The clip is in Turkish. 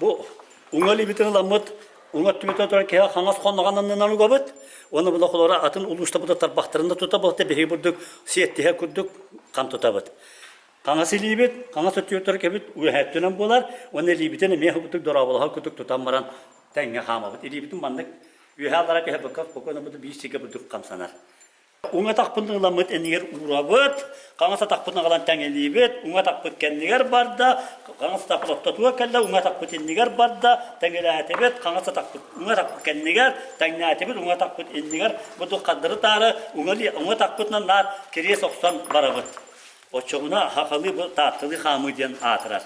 Bu ungali bitin lamıt ungat tümete oturan ki hangas konmaganından gobut. Onu bu loklara atın uluşta bu da tarbaktırında tutabıt da behi burduk siyettihe kurduk kan tutabıt. Kanası libet, kanası tüyotlar kebit uyahattınan bolar. Onu libetene mehubutuk dorabulaha kutuk tutammaran tenge hamabıt. Libetin bandık uyahatlara ki bakak bakona bu da bir şike burduk kamsanar. Unga takpın lamıt eniger urabıt, kanasa takpın alan tenge libet, unga takpın kendiger barda, kanasa takpın ottatuğa kelle, unga takpın eniger barda, tenge atebet, kanasa takpın, unga takpın kendiger, tenge atebet, unga takpın eniger, bu da kadırı tarı, unga takpınla nar kiriye soksan barabıt. O çoğuna hakalı bu tatlı hamı diyen atırar.